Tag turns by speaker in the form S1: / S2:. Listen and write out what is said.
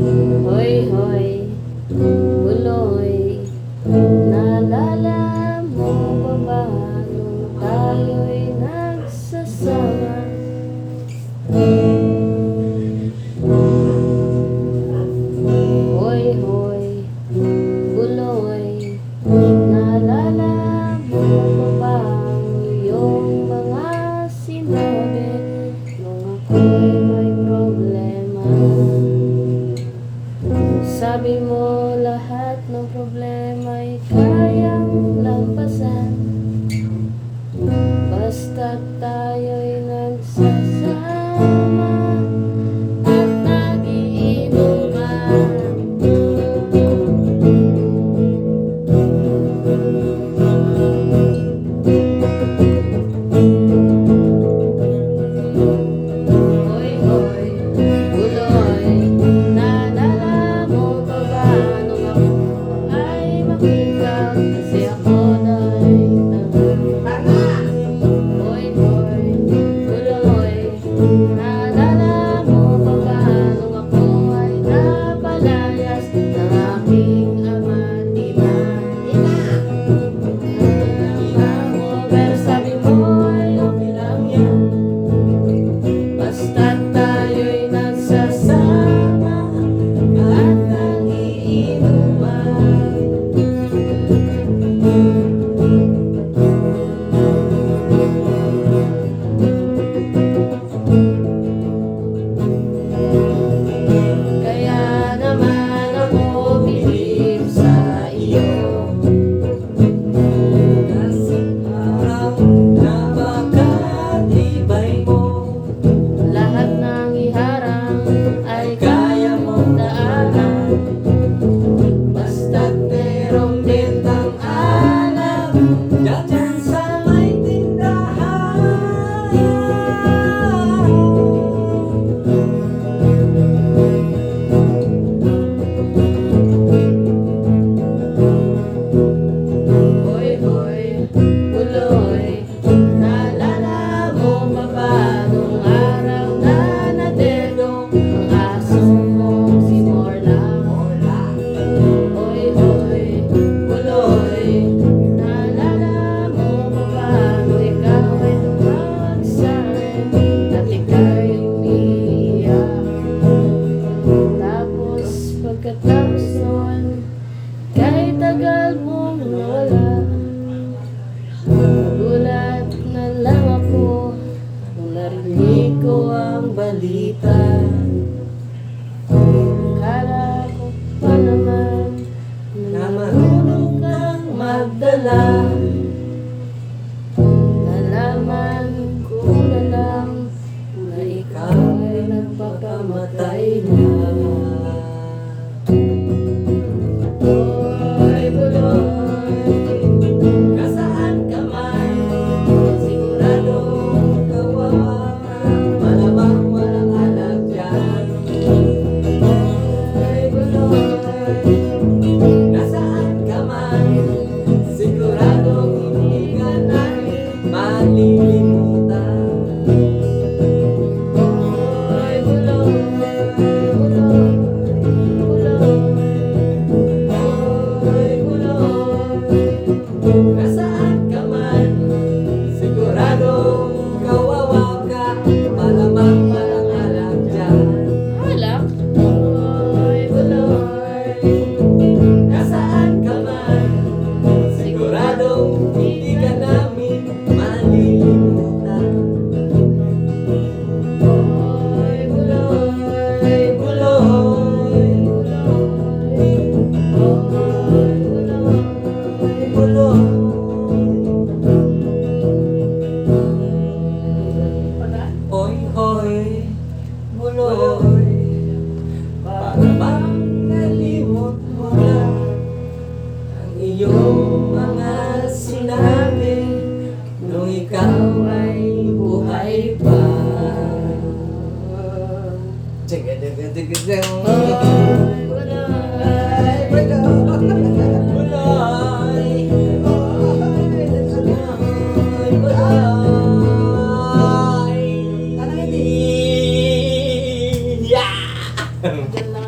S1: Hoy, hoy, buloy, naalala mo ba ba nung tayo'y nagsasama? Hoy, hoy, buloy, naalala mo ba ba ang iyong mga sinabi nung ako'y may problema? Sabi mo lahat ng problema'y kayang lampasan, basta't tayo'y nagsasama at nagiinuman. Hoy, hoy, buloy, naalala mo ba ba nung ako ay makikaw kasi ako na'y tanga? Hoy, hoy, buloy, naalala mo ba ba nung ako ay napalayas ng aking ama at ina? Pero sabi mo ay okay lang yan, basta't tayo'y nagsasama at nagiinuman. Kaya naman ako bilib sa iyo,
S2: Kasi parang napakatibay mo,
S1: lahat ng iharang ay kaya mong daanan, basta't merong bentang alam
S2: dyan sa may tindahan.
S1: Hoy, hoy, buloy, naalala mo ba ba nung araw na nadedong ang aso mong si Morla? Hoy, hoy, buloy, naalala mo ba ba nung ikaw ay tumawag sa'kin at ika'y umiiyak? Tapos pagkatapos nun, kahit tagal mong nawala, nagulat na lang ako nung narinig ko ang balita. Akala ko pa naman na marunong kang magdala. Nalaman ko na lang na ikaw ay nagpakamatay na. Hoy, buloy, nasaan ka man? Siguradong kawawa ka, malamang walang alam dyan. Hoy, buloy, nasaan ka man?
S2: Siguradong hindi ka namin malilimutan.
S1: Hoy, buloy, buloy, buloy, hoy, buloy, nasaan ka man?
S2: Siguradong kawawa ka, malamang walang alam dyan.
S1: Alak? Hoy, buloy,
S2: Nasaan ka man? Siguradong hindi ka namin malilimutan.
S1: hoy, buloy,
S2: Buloy,
S1: hoy, buloy.
S2: buloy. Hoy, hoy, buloy. Para bang nalimot mo na ang iyong mga sinabi nung ikaw ay buhay pa.
S1: Hoy, buloy,
S2: Yeah!
S1: Diyan lang